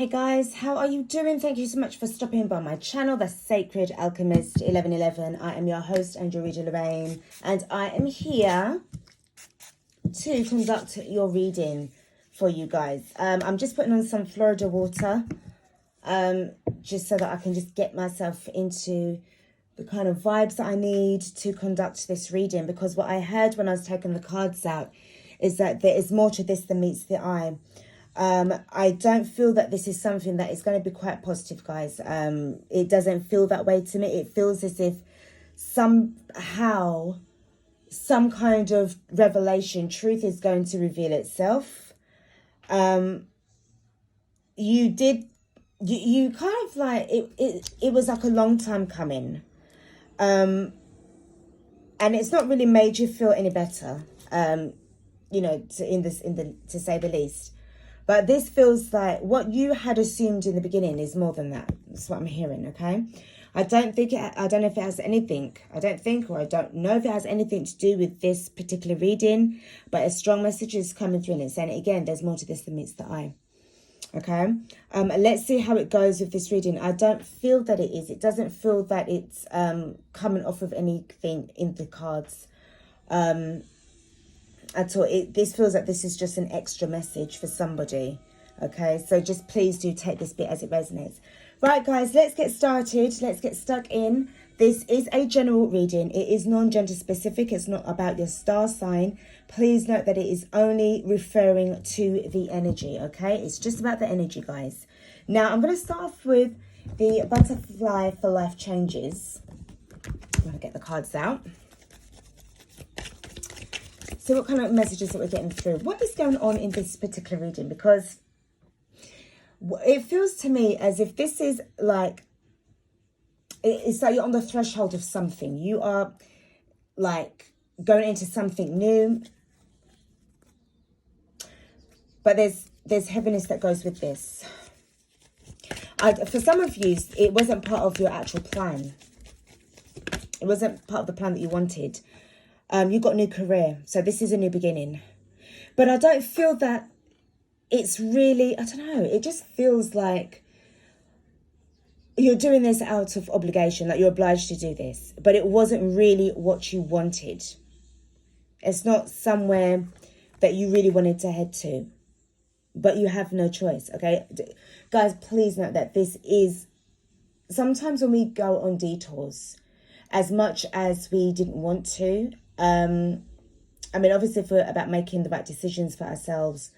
Hey guys, how are you doing? Thank you so much for stopping by my channel, The Sacred Alchemist 1111. I am your host, Angel Reader Lorraine, and I am here to conduct your reading for you guys. I'm just putting on some Florida water, just so that I can just get myself into the kind of vibes that I need to conduct this reading, because what I heard when I was taking the cards out is that there is more to this than meets the eye. I don't feel that this is something that is going to be quite positive, guys. It doesn't feel that way to me. It feels as if somehow some kind of revelation, truth is going to reveal itself. You kind of like, it was like a long time coming. And it's not really made you feel any better, you know, to say the least. But this feels like what you had assumed in the beginning is more than that. That's what I'm hearing, okay? I don't know if it has anything. I don't know if it has anything to do with this particular reading, but a strong message is coming through and it's saying, again, there's more to this than meets the eye. Okay? Let's see how it goes with this reading. I don't feel that it is. It doesn't feel that it's coming off of anything in the cards. At all. This feels like this is just an extra message for somebody. Okay, so just please do take this bit as it resonates. Right, guys, let's get started. Let's get stuck in. This is a general reading. It is non-gender specific. It's not about your star sign. Please note that it is only referring to the energy. Okay, it's just about the energy, guys. Now I'm going to start off with the butterfly for life changes. I'm going to get the cards out. See what kind of messages that we're getting through. What is going on in this particular reading? Because it feels to me as if this is like, it's like you're on the threshold of something. You are like going into something new. But there's heaviness that goes with this. For some of you, it wasn't part of your actual plan. It wasn't part of the plan that you wanted. You got a new career, so this is a new beginning. But I don't feel that it's really, I don't know, it just feels like you're doing this out of obligation, like you're obliged to do this. But it wasn't really what you wanted. It's not somewhere that you really wanted to head to. But you have no choice, okay? Guys, please note that this is, sometimes when we go on detours, as much as we didn't want to, I mean, obviously, if we're about making the right decisions for ourselves,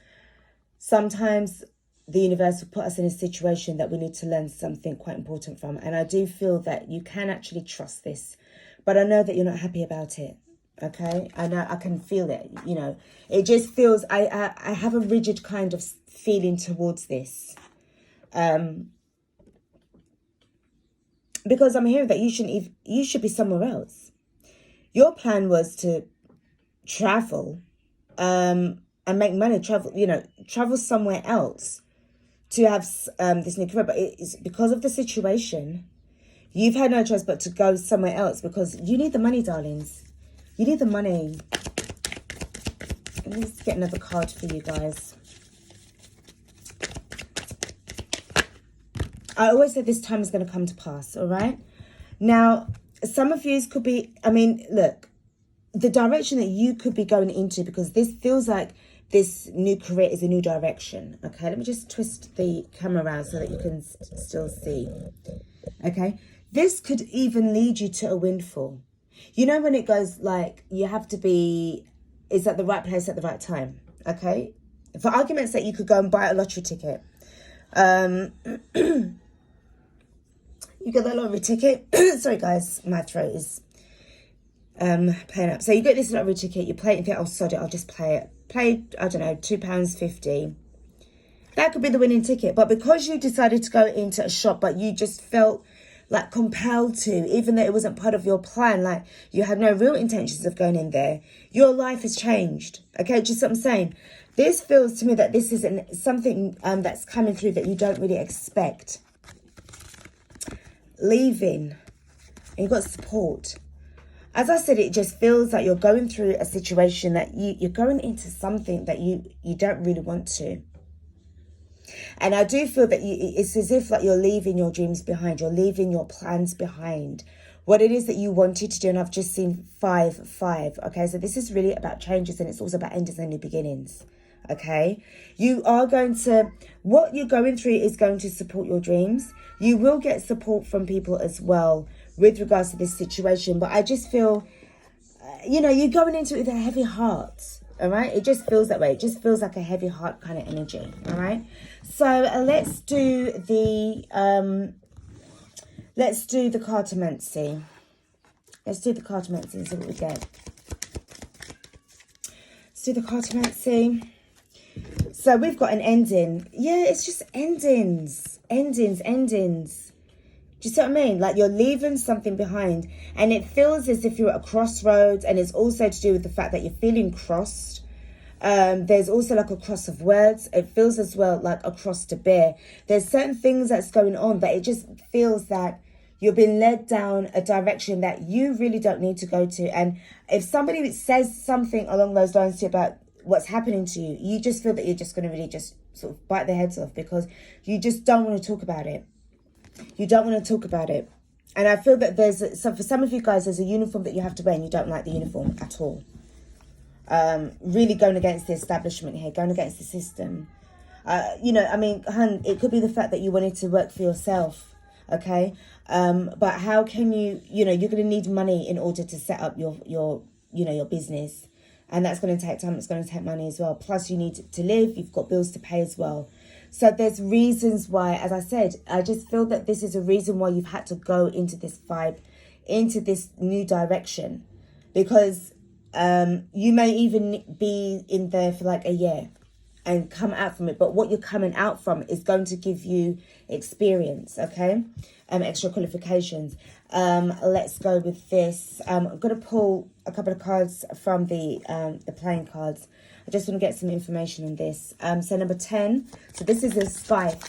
sometimes the universe will put us in a situation that we need to learn something quite important from. And I do feel that you can actually trust this. But I know that you're not happy about it, okay? I know, I can feel it, you know. It just feels, I have a rigid kind of feeling towards this. Because I'm hearing that you should be somewhere else. Your plan was to travel and make money, travel somewhere else to have this new career. But it's because of the situation, you've had no choice but to go somewhere else because you need the money, darlings. You need the money. Let's get another card for you guys. I always said this time is going to come to pass, all right? Now, some of you could be, I mean, look, the direction that you could be going into, because this feels like this new career is a new direction. Okay, let me just twist the camera around so that you can still see. Okay, this could even lead you to a windfall. You know when it goes like you have to be, is at the right place at the right time. Okay, for argument's sake, you could go and buy a lottery ticket. You get that lottery ticket. Sorry, guys, my throat is playing up. So you get this lottery ticket, you play it and think, oh, sod it, I'll just play it. Play, I don't know, £2.50. That could be the winning ticket. But because you decided to go into a shop, but you just felt like compelled to, even though it wasn't part of your plan, like you had no real intentions of going in there, your life has changed. Okay, just what I'm saying. This feels to me that this is something that's coming through that you don't really expect. Leaving, and you've got support. As I said, it just feels like you're going through a situation that you're going into something that you don't really want to. And I do feel that it's as if like you're leaving your dreams behind. You're leaving your plans behind. What it is that you wanted to do. And I've just seen 5, 5. Okay, so this is really about changes, and it's also about endings and new beginnings. Okay, you are going to, what you're going through is going to support your dreams. You will get support from people as well with regards to this situation. But I just feel, you're going into it with a heavy heart. All right, it just feels that way. It just feels like a heavy heart kind of energy. All right, so let's do the cartomancy. Let's do the cartomancy and see what we get. Let's do the cartomancy. So we've got an ending. Yeah, it's just endings. Do you see what I mean? Like you're leaving something behind, and it feels as if you're at a crossroads, and it's also to do with the fact that you're feeling crossed. There's also like a cross of words. It feels as well like a cross to bear. There's certain things that's going on that it just feels that you've been led down a direction that you really don't need to go to. And if somebody says something along those lines to you about what's happening to you, you just feel that you're just going to really just sort of bite their heads off, because you just don't want to talk about it. You don't want to talk about it. And I feel that for some of you guys, there's a uniform that you have to wear and you don't like the uniform at all. Really going against the establishment here, going against the system. It could be the fact that you wanted to work for yourself, okay? But how can you're going to need money in order to set up your business. And that's going to take time. It's going to take money as well. Plus you need to live. You've got bills to pay as well. So there's reasons why, as I said, I just feel that this is a reason why you've had to go into this vibe, into this new direction. Because you may even be in there for like a year and come out from it. But what you're coming out from is going to give you experience, okay? Extra qualifications. Let's go with this. I'm going to pull a couple of cards from the playing cards. I just want to get some information on this. So number 10. So this is a 5.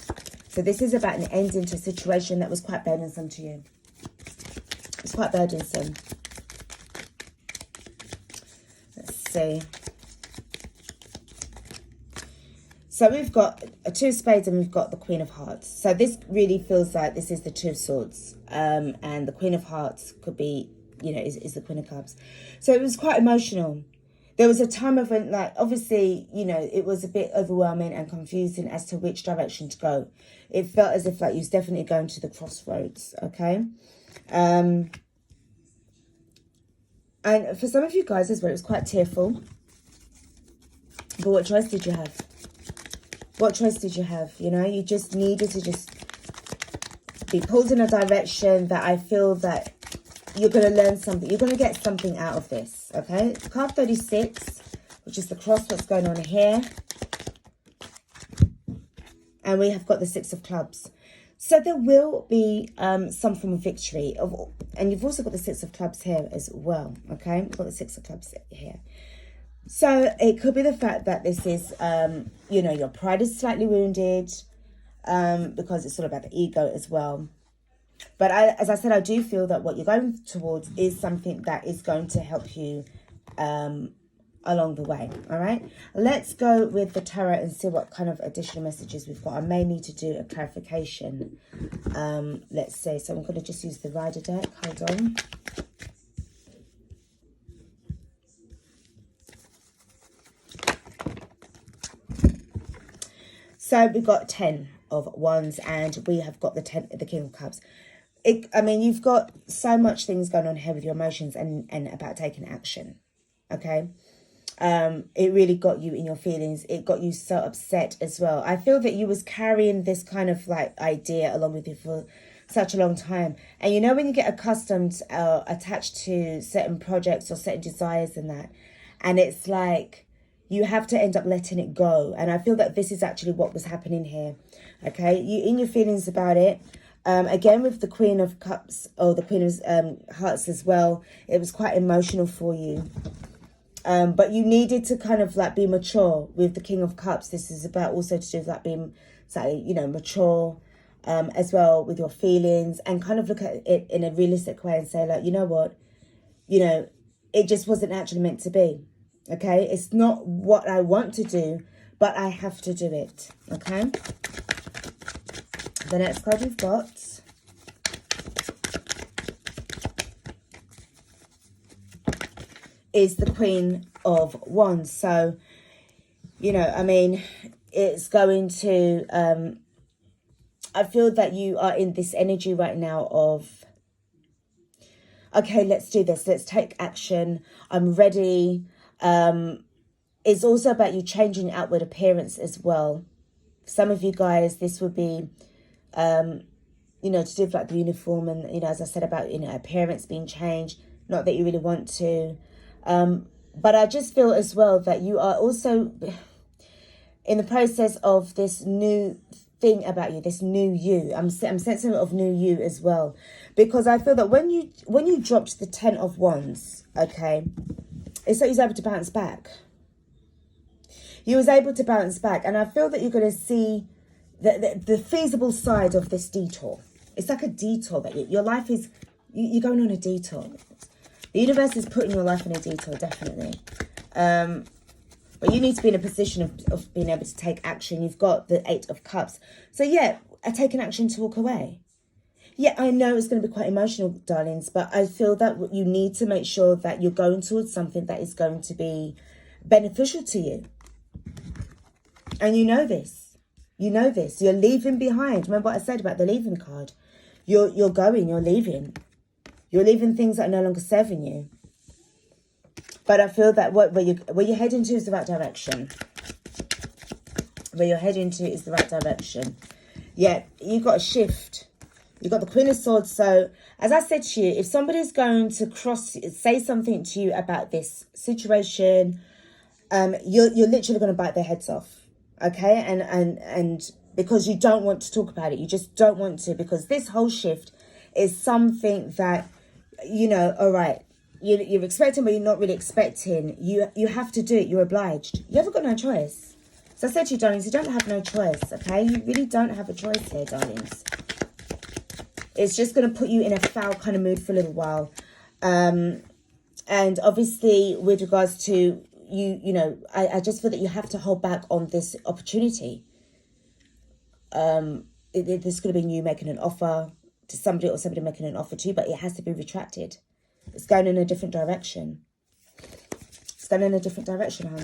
So this is about an ending to a situation that was quite burdensome to you. It's quite burdensome. Let's see. So we've got a 2 of spades and we've got the Queen of Hearts. So this really feels like this is the 2 of swords. And the Queen of Hearts could be, is the Queen of Cups. So it was quite emotional. There was a time of when, like, obviously, it was a bit overwhelming and confusing as to which direction to go. It felt as if, like, you was definitely going to the crossroads, okay? And for some of you guys as well, it was quite tearful. But what choice did you have? What choice did you have? You just needed to just be pulled in a direction that I feel that you're going to learn something. You're going to get something out of this, okay? Card 36, which is the cross, what's going on here. And we have got the 6 of clubs. So there will be some form of victory. And you've also got the 6 of clubs here as well, okay? We've got the 6 of clubs here. So it could be the fact that this is, your pride is slightly wounded because it's all about the ego as well. But as I said, I do feel that what you're going towards is something that is going to help you along the way. All right. Let's go with the tarot and see what kind of additional messages we've got. I may need to do a clarification. Let's see. So I'm going to just use the Rider deck. Hold on. So we've got 10 of Wands and we have got the King of Cups. You've got so much things going on here with your emotions and about taking action, okay? It really got you in your feelings. It got you so upset as well. I feel that you was carrying this kind of like idea along with you for such a long time. And when you get accustomed, attached to certain projects or certain desires and that, and it's like you have to end up letting it go. And I feel that this is actually what was happening here, okay? You in your feelings about it. Again, with the Queen of Cups or the Queen of Hearts as well, it was quite emotional for you. But you needed to kind of like be mature with the King of Cups. This is about also to do with like being, mature as well with your feelings and kind of look at it in a realistic way and say like, you know what, it just wasn't actually meant to be. Okay, it's not what I want to do, but I have to do it, okay? The next card we've got is the Queen of Wands. So, you know, I mean, it's going to, I feel that you are in this energy right now of, okay, let's do this. Let's take action. I'm ready. It's also about you changing outward appearance as well. Some of you guys, this would be, you know, to do with like the uniform and, you know, as I said about, you know, appearance being changed. Not that you really want to. But I just feel as well that you are also in the process of this new thing about you, this new you. I'm sensing of new you as well, because I feel that when you dropped the 10 of Wands, okay, it's that you're able to bounce back. You was able to bounce back, and I feel that you're going to see the feasible side of this detour. It's like a detour that your life is, you're going on a detour. The universe is putting your life in a detour, definitely. But you need to be in a position of being able to take action. You've got the 8 of Cups. So yeah, I take an action to walk away. Yeah, I know it's going to be quite emotional, darlings, but I feel that you need to make sure that you're going towards something that is going to be beneficial to you. And you know this. You know this. You're leaving behind. Remember what I said about the leaving card? You're leaving. You're leaving things that are no longer serving you. But I feel that where you're heading to is the right direction. Where you're heading to is the right direction. Yeah, you've got a shift. You've got the Queen of Swords. So, as I said to you, if somebody's going to say something to you about this situation, you're literally going to bite their heads off. Okay? And because you don't want to talk about it. You just don't want to, because this whole shift is something that, you know, all right, you're expecting, but you're not really expecting. You have to do it. You're obliged. You haven't got no choice. So I said to you, darlings, you don't have no choice, okay? You really don't have a choice here, darlings. It's just going to put you in a foul kind of mood for a little while. And obviously, with regards to you know, I just feel that you have to hold back on this opportunity. There's going to be you making an offer to somebody, or somebody making an offer to you, but it has to be retracted. It's going in a different direction. It's going in a different direction, hon.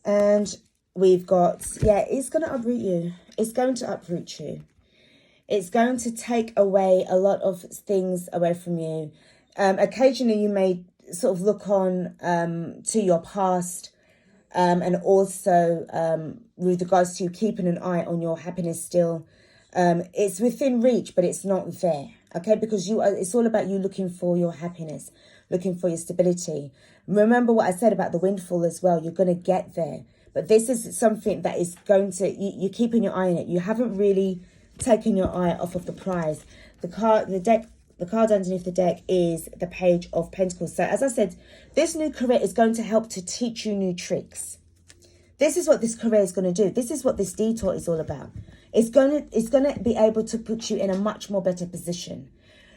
And we've got, yeah, it's going to uproot you. It's going to uproot you. It's going to take away a lot of things away from you. Occasionally you may sort of look on to your past, and also with regards to keeping an eye on your happiness still. It's within reach, but it's not there. Okay, because it's all about you looking for your happiness, looking for your stability. Remember what I said about the windfall as well. You're going to get there. But this is something that is going to, you're keeping your eye on it. You haven't really taken your eye off of the prize. The card underneath the deck is the Page of Pentacles. So as I said, this new career is going to help to teach you new tricks. This is what this career is going to do. This is what this detour is all about. It's going to be able to put you in a much more better position.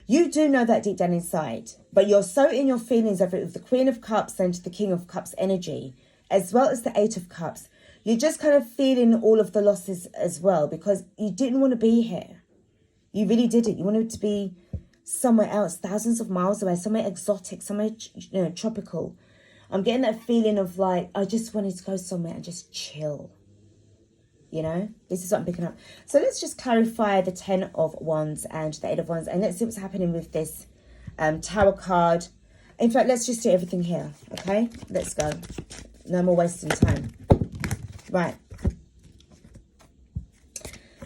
You do know that deep down inside, but you're so in your feelings of it with the Queen of Cups and the King of Cups energy, as well as the 8 of Cups. You're just kind of feeling all of the losses as well, because you didn't want to be here. You really didn't. You wanted to be somewhere else, thousands of miles away, somewhere exotic, somewhere, you know, tropical. I'm getting that feeling of like, I just wanted to go somewhere and just chill. You know, this is what I'm picking up. So let's just clarify the 10 of Wands and the 8 of Wands. And let's see what's happening with this Tower card. In fact, let's just do everything here. Okay, let's go. No more wasting time. Right.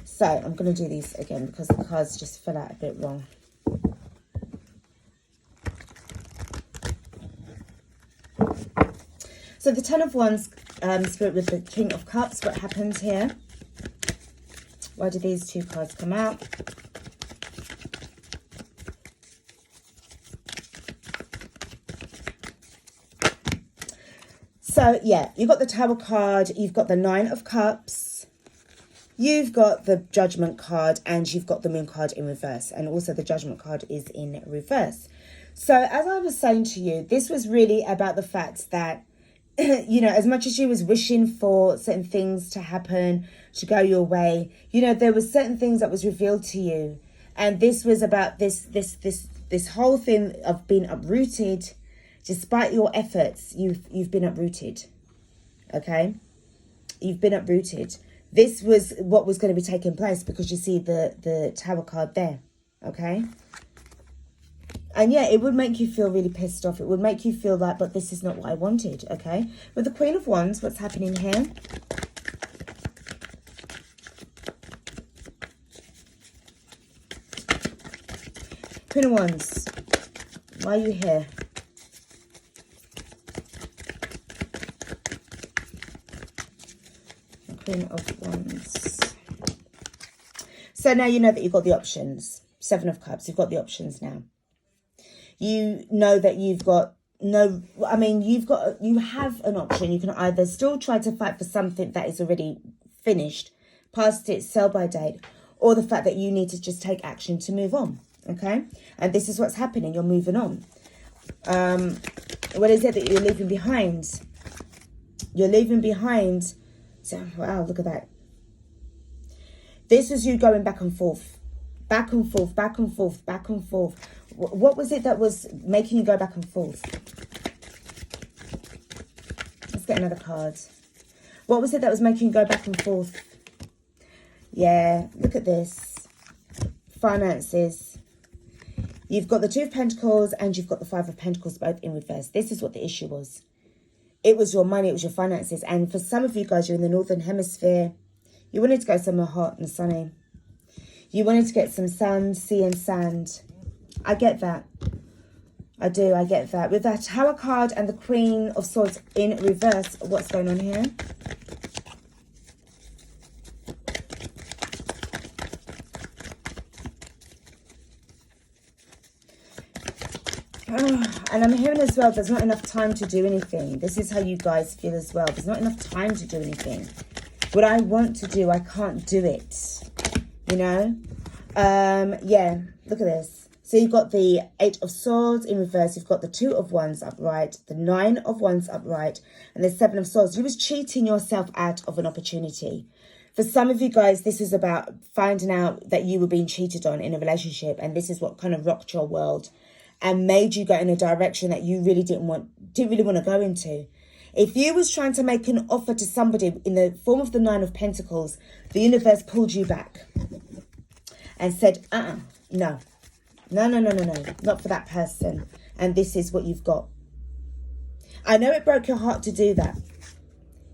So I'm going to do these again because the cards just fell out a bit wrong. So the 10 of Wands, Spirit, with the King of Cups, what happens here? Why do these two cards come out? So, yeah, you've got the Tower card, you've got the 9 of Cups, you've got the Judgment card, and you've got the Moon card in reverse. And also the Judgment card is in reverse. So, as I was saying to you, this was really about the fact that you know, as much as you was wishing for certain things to happen, to go your way, you know, there was certain things that was revealed to you. And this was about this whole thing of being uprooted. Despite your efforts, you've been uprooted. Okay? You've been uprooted. This was what was going to be taking place, because you see the Tower card there. Okay? And yeah, it would make you feel really pissed off. It would make you feel like, but this is not what I wanted, okay? With the Queen of Wands, what's happening here? Queen of Wands, why are you here? Queen of Wands. So now you know that you've got the options. Seven of Cups, you've got the options now. You know that you've got no, I mean, you have an option. You can either still try to fight for something that is already finished, past its sell-by date, or the fact that you need to just take action to move on, okay? And this is what's happening. You're moving on. What is it that you're leaving behind? You're leaving behind. So, wow, look at that. This is you going back and forth. Back and forth, back and forth, back and forth. What was it that was making you go back and forth? Let's get another card. What was it that was making you go back and forth? Yeah, look at this. Finances. You've got the Two of Pentacles and you've got the Five of Pentacles, both in reverse. This is what the issue was. It was your money, it was your finances. And for some of you guys, you're in the Northern Hemisphere. You wanted to go somewhere hot and sunny. You wanted to get some sun, sea and sand. I get that. I do, I get that. With that Tower card and the Queen of Swords in reverse, what's going on here? And I'm hearing as well, there's not enough time to do anything. This is how you guys feel as well. There's not enough time to do anything. What I want to do, I can't do it. You know? Yeah, look at this. So you've got the Eight of Swords in reverse. You've got the Two of Wands upright, the Nine of Wands upright, and the Seven of Swords. You was cheating yourself out of an opportunity. For some of you guys, this is about finding out that you were being cheated on in a relationship, and this is what kind of rocked your world and made you go in a direction that you really didn't really want to go into. If you was trying to make an offer to somebody in the form of the Nine of Pentacles, the universe pulled you back and said, no, not for that person. And this is what you've got. I know it broke your heart to do that.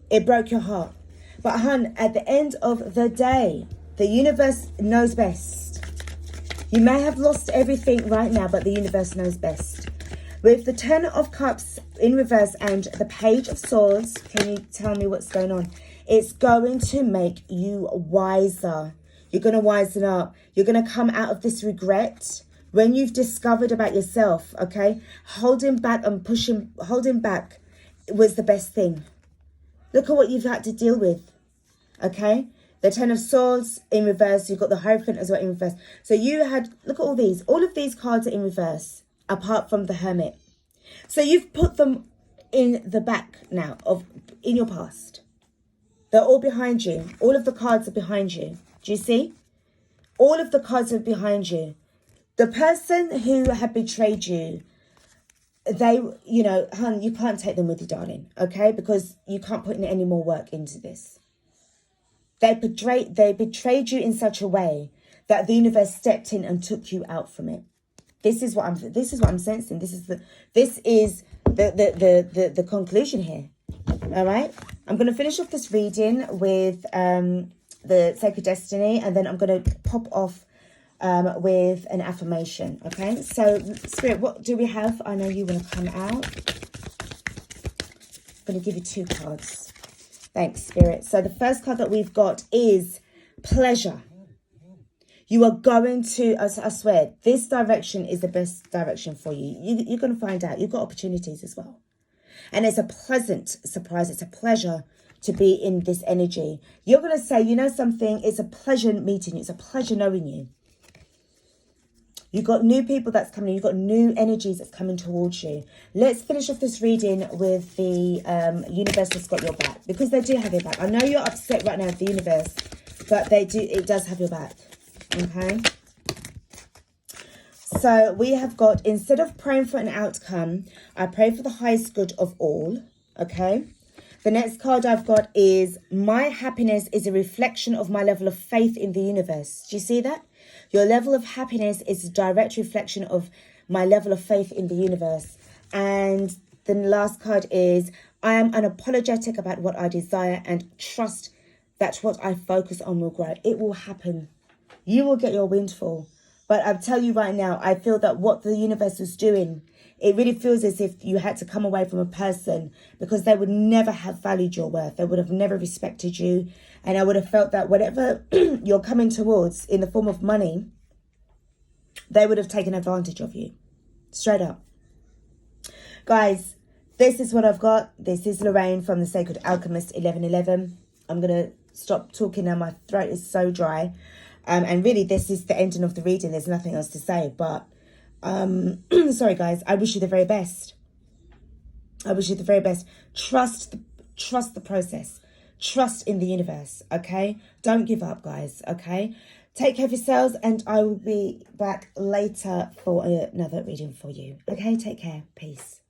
It broke your heart. But hun, at the end of the day, the universe knows best. You may have lost everything right now, but the universe knows best. With the Ten of Cups in reverse and the Page of Swords, can you tell me what's going on? It's going to make you wiser. You're going to wisen up. You're going to come out of this regret when you've discovered about yourself, okay? Holding back and holding back was the best thing. Look at what you've had to deal with, okay? The Ten of Swords in reverse. You've got the Hierophant as well in reverse. So you had, look at all these. All of these cards are in reverse, apart from the Hermit. So you've put them in the back now, in your past. They're all behind you. All of the cards are behind you. Do you see? All of the cards are behind you. The person who had betrayed you, they, you know, hun, you can't take them with you, darling, okay? Because you can't put in any more work into this. They betrayed you in such a way that the universe stepped in and took you out from it. This is what I'm sensing. This is the conclusion here. All right. I'm going to finish off this reading with the Sacred Destiny, and then I'm going to pop off with an affirmation. Okay. So, Spirit, what do we have? I know you want to come out. I'm going to give you two cards. Thanks, Spirit. So the first card that we've got is pleasure. You are going to, I swear, this direction is the best direction for you. You're going to find out. You've got opportunities as well. And it's a pleasant surprise. It's a pleasure to be in this energy. You're going to say, you know something? It's a pleasure meeting you. It's a pleasure knowing you. You've got new people that's coming. You've got new energies that's coming towards you. Let's finish off this reading with the universe that's got your back. Because they do have your back. I know you're upset right now with the universe. But it does have your back. Okay? So we have got, instead of praying for an outcome, I pray for the highest good of all. Okay? The next card I've got is, my happiness is a reflection of my level of faith in the universe. Do you see that? Your level of happiness is a direct reflection of my level of faith in the universe. And the last card is, I am unapologetic about what I desire and trust that what I focus on will grow. It will happen. You will get your windfall. But I'll tell you right now, I feel that what the universe is doing, it really feels as if you had to come away from a person because they would never have valued your worth. They would have never respected you. And I would have felt that whatever you're coming towards in the form of money, they would have taken advantage of you. Straight up. Guys, this is what I've got. This is Lorraine from the Sacred Alchemist 1111. I'm going to stop talking now. My throat is so dry. And really, this is the ending of the reading. There's nothing else to say. But, sorry, guys. I wish you the very best. I wish you the very best. Trust the process. Trust in the universe, okay? Don't give up, guys, okay? Take care of yourselves, and I will be back later for another reading for you. Okay, take care. Peace.